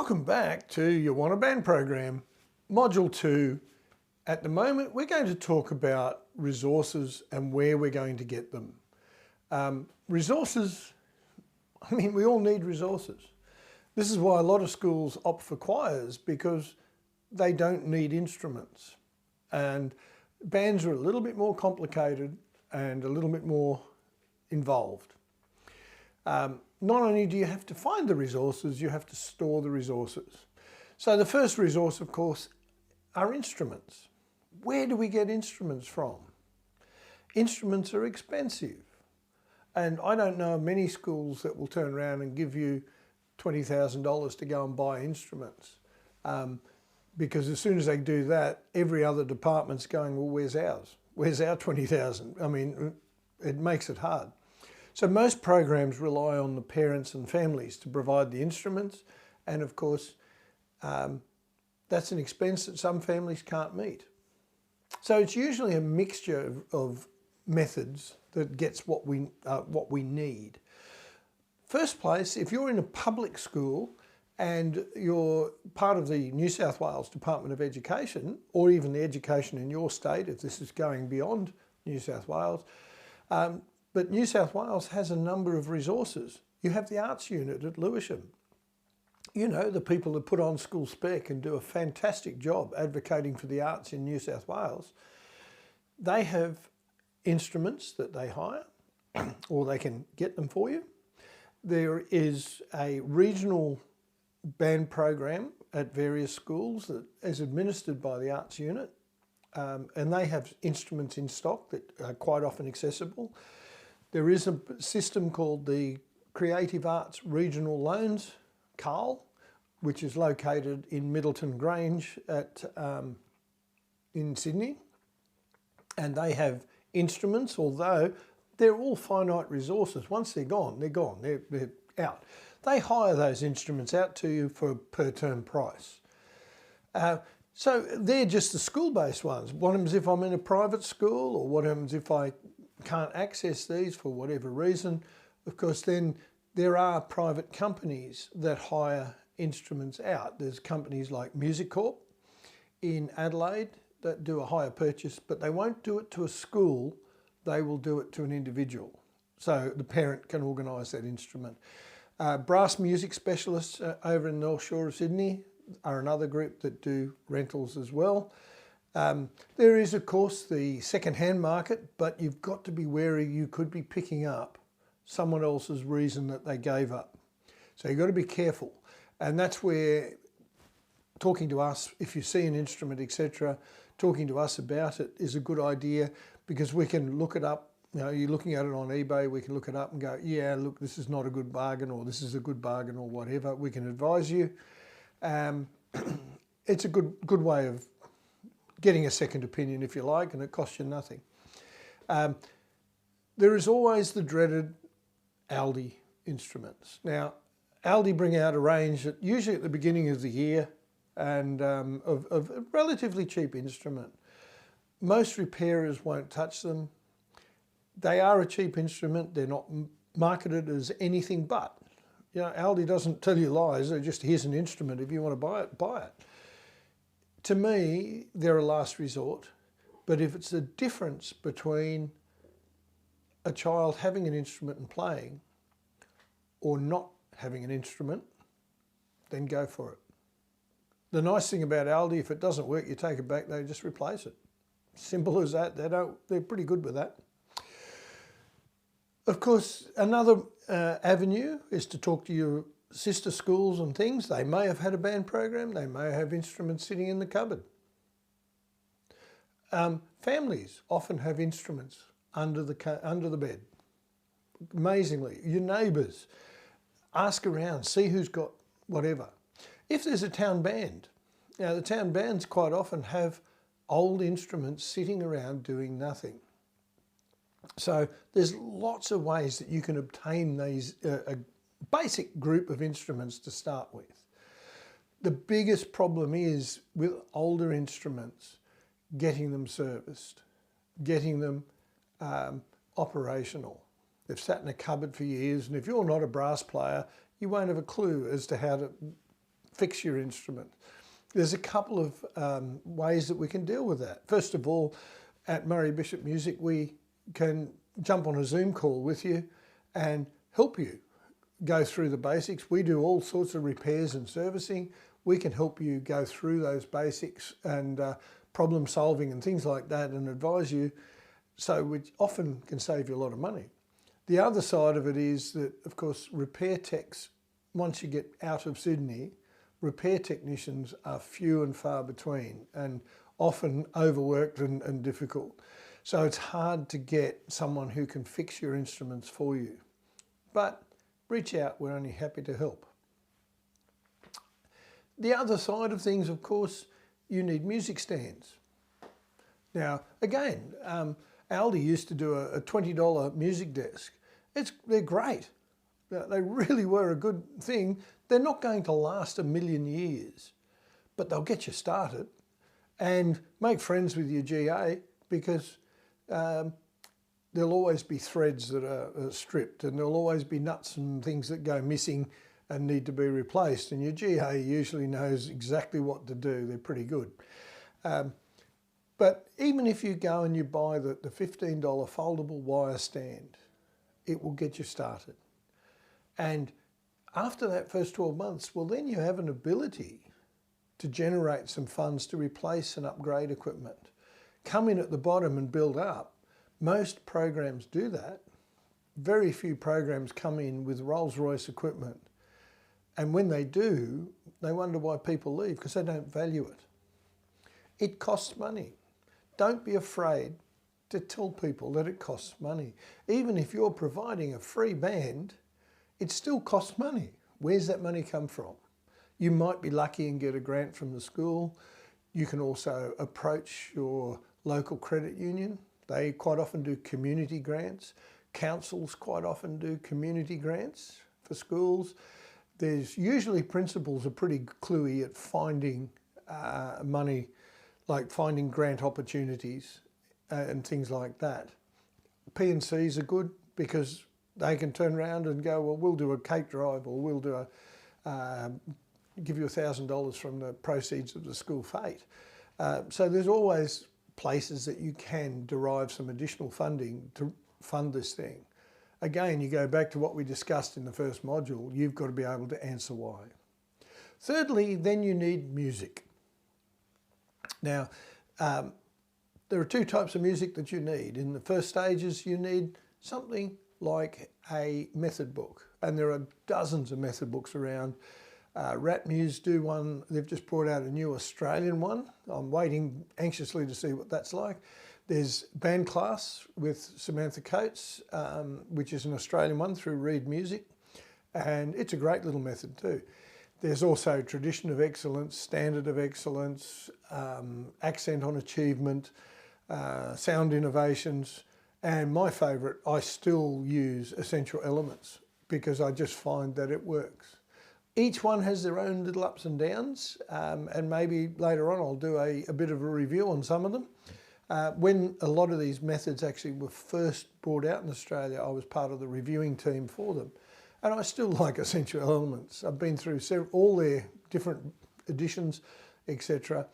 Welcome back to your Want a Band program, Module 2. At the moment, we're going to talk about resources and where we're going to get them. Resources, we all need resources. This is why a lot of schools opt for choirs, because they don't need instruments. And bands are a little bit more complicated and a little bit more involved. Not only do you have to find the resources, you have to store the resources. So the first resource, of course, are instruments. Where do we get instruments from? Instruments are expensive. And I don't know of many schools that will turn around and give you $20,000 to go and buy instruments. Because as soon as they do that, every other department's going, well, where's ours? Where's our 20,000? It makes it hard. So most programs rely on the parents and families to provide the instruments, and of course that's an expense that some families can't meet. So it's usually a mixture of methods that gets what we need. First place, if you're in a public school and you're part of the New South Wales Department of Education, or even the education in your state, if this is going beyond New South Wales, but New South Wales has a number of resources. You have the arts unit at Lewisham. You know, the people that put on school spec and do a fantastic job advocating for the arts in New South Wales. They have instruments that they hire, or they can get them for you. There is a regional band program at various schools that is administered by the arts unit, and they have instruments in stock that are quite often accessible. There is a system called the Creative Arts Regional Loans, CARL, which is located in Middleton Grange in Sydney. And they have instruments, although they're all finite resources. Once they're gone, they're gone, they're out. They hire those instruments out to you for a per term price. So they're just the school-based ones. What happens if I'm in a private school, or what happens if I can't access these for whatever reason? Of course, then there are private companies that hire instruments out. There's companies like Music Corp in Adelaide that do a hire purchase, but they won't do it to a school, they will do it to an individual. So the parent can organise that instrument. Brass music specialists over in the North Shore of Sydney are another group that do rentals as well. There is, of course, the second-hand market, but you've got to be wary. You could be picking up someone else's reason that they gave up. So you've got to be careful. And that's where talking to us, if you see an instrument, etc., talking to us about it is a good idea, because we can look it up. You know, you're looking at it on eBay, we can look it up and go, yeah, look, this is not a good bargain, or this is a good bargain, or whatever. We can advise you. It's a good way of getting a second opinion, if you like, and it costs you nothing. There is always the dreaded Aldi instruments. Now, Aldi bring out a range usually at the beginning of the year, and of a relatively cheap instrument. Most repairers won't touch them. They are a cheap instrument. They're not marketed as anything but. You know, Aldi doesn't tell you lies. They're just, here's an instrument. If you want to buy it, buy it. To me, they're a last resort, but if it's a difference between a child having an instrument and playing, or not having an instrument, then go for it. The nice thing about Aldi, if it doesn't work, you take it back, they just replace it. Simple as that. They're pretty good with that. Of course, another avenue is to talk to your sister schools and things. They may have had a band program. They may have instruments sitting in the cupboard. Families often have instruments under the bed. Amazingly, your neighbours, ask around, see who's got whatever. If there's a town band, now the town bands quite often have old instruments sitting around doing nothing. So there's lots of ways that you can obtain these a basic group of instruments to start with. The biggest problem is with older instruments, getting them serviced, getting them operational. They've sat in a cupboard for years, and if you're not a brass player, you won't have a clue as to how to fix your instrument. There's a couple of ways that we can deal with that. First of all, at Murray Bishop Music, we can jump on a Zoom call with you and help you go through the basics. We do all sorts of repairs and servicing. We can help you go through those basics and problem solving and things like that and advise you, so we often can save you a lot of money. The other side of it is that, of course, repair techs, once you get out of Sydney, repair technicians are few and far between and often overworked and difficult. So it's hard to get someone who can fix your instruments for you. But reach out, we're only happy to help. The other side of things, of course, you need music stands. Now, again, Aldi used to do a $20 music desk. They're great. They really were a good thing. They're not going to last a million years, but they'll get you started. And make friends with your GA, because there'll always be threads that are stripped, and there'll always be nuts and things that go missing and need to be replaced. And your GA usually knows exactly what to do. They're pretty good. But even if you go and you buy the $15 foldable wire stand, it will get you started. And after that first 12 months, well, then you have an ability to generate some funds to replace and upgrade equipment. Come in at the bottom and build up. Most programs do that. Very few programs come in with Rolls-Royce equipment. And when they do, they wonder why people leave, because they don't value it. It costs money. Don't be afraid to tell people that it costs money. Even if you're providing a free band, it still costs money. Where's that money come from? You might be lucky and get a grant from the school. You can also approach your local credit union. They quite often do community grants. Councils quite often do community grants for schools. There's usually principals are pretty cluey at finding money, like finding grant opportunities and things like that. P&Cs are good because they can turn around and go, well, we'll do a cake drive, or we'll do give you $1,000 from the proceeds of the school fete. So there's always places that you can derive some additional funding to fund this thing. Again, you go back to what we discussed in the first module, you've got to be able to answer why. Thirdly, then you need music. Now, there are two types of music that you need. In the first stages, you need something like a method book, and there are dozens of method books around. RatMuse do one. They've just brought out a new Australian one. I'm waiting anxiously to see what that's like. There's Band Class with Samantha Coates, which is an Australian one through Reed Music, and it's a great little method too. There's also Tradition of Excellence, Standard of Excellence, Accent on Achievement, Sound Innovations, and my favourite, I still use Essential Elements because I just find that it works. Each one has their own little ups and downs, and maybe later on I'll do a bit of a review on some of them. When a lot of these methods actually were first brought out in Australia, I was part of the reviewing team for them. And I still like Essential Elements. I've been through all their different editions, etc.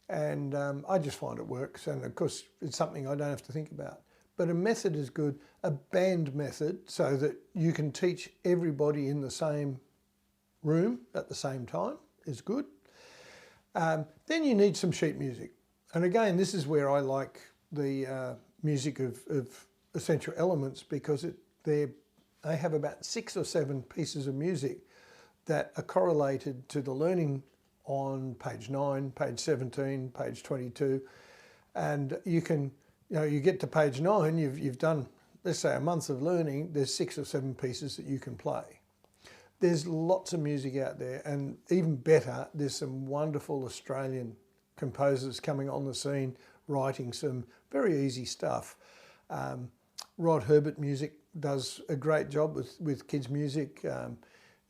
And I just find it works. And of course, it's something I don't have to think about. But a method is good. A band method, so that you can teach everybody in the same room at the same time, is good. Then you need some sheet music. And again, this is where I like the music of Essential Elements, because they have about 6 or 7 pieces of music that are correlated to the learning on page 9, page 17, page 22. And you can, you get to page 9, you've done, let's say, a month of learning, there's 6 or 7 pieces that you can play. There's lots of music out there, and even better, there's some wonderful Australian composers coming on the scene, writing some very easy stuff. Rod Herbert Music does a great job with kids' music, and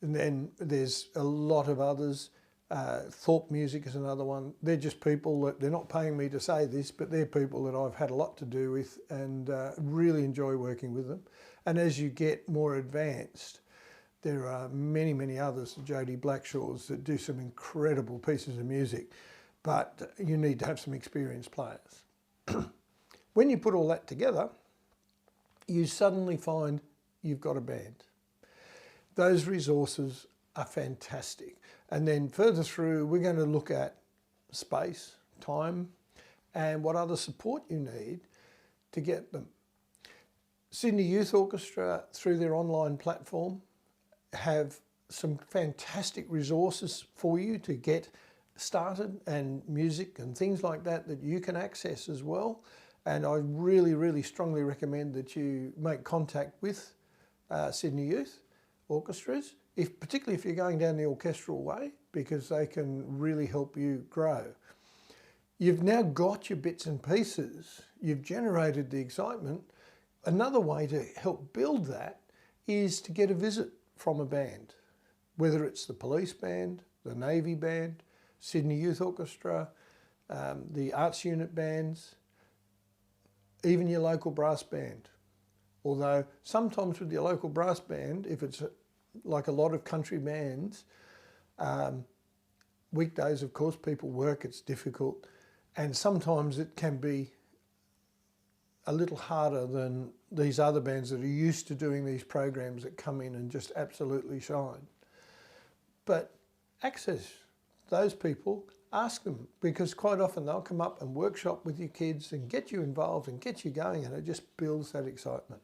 then there's a lot of others. Thorpe Music is another one. They're just people that, they're not paying me to say this, but they're people that I've had a lot to do with and really enjoy working with them. And as you get more advanced, There are many, many others, the Jody Blackshaws, that do some incredible pieces of music, but you need to have some experienced players. When you put all that together, you suddenly find you've got a band. Those resources are fantastic. And then further through, we're going to look at space, time, and what other support you need to get them. Sydney Youth Orchestra, through their online platform, have some fantastic resources for you to get started, and music and things like that that you can access as well. And I really, really strongly recommend that you make contact with Sydney Youth Orchestras, particularly if you're going down the orchestral way, because they can really help you grow. You've now got your bits and pieces, you've generated the excitement. Another way to help build that is to get a visit from a band, whether it's the police band, the Navy band, Sydney Youth Orchestra, the arts unit bands, even your local brass band. Although sometimes with your local brass band, if it's like a lot of country bands, weekdays, of course, people work, it's difficult, and sometimes it can be a little harder than these other bands that are used to doing these programs that come in and just absolutely shine. But access those people, ask them, because quite often they'll come up and workshop with your kids and get you involved and get you going, and it just builds that excitement.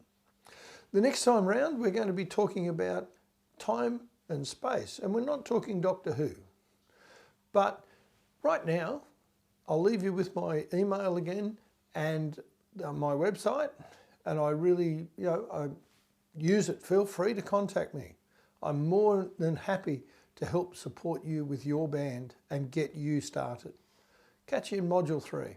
The next time round, we're going to be talking about time and space, and we're not talking Doctor Who. But right now, I'll leave you with my email again and my website, and I really, I use it. Feel free to contact me. I'm more than happy to help support you with your band and get you started. Catch you in Module 3.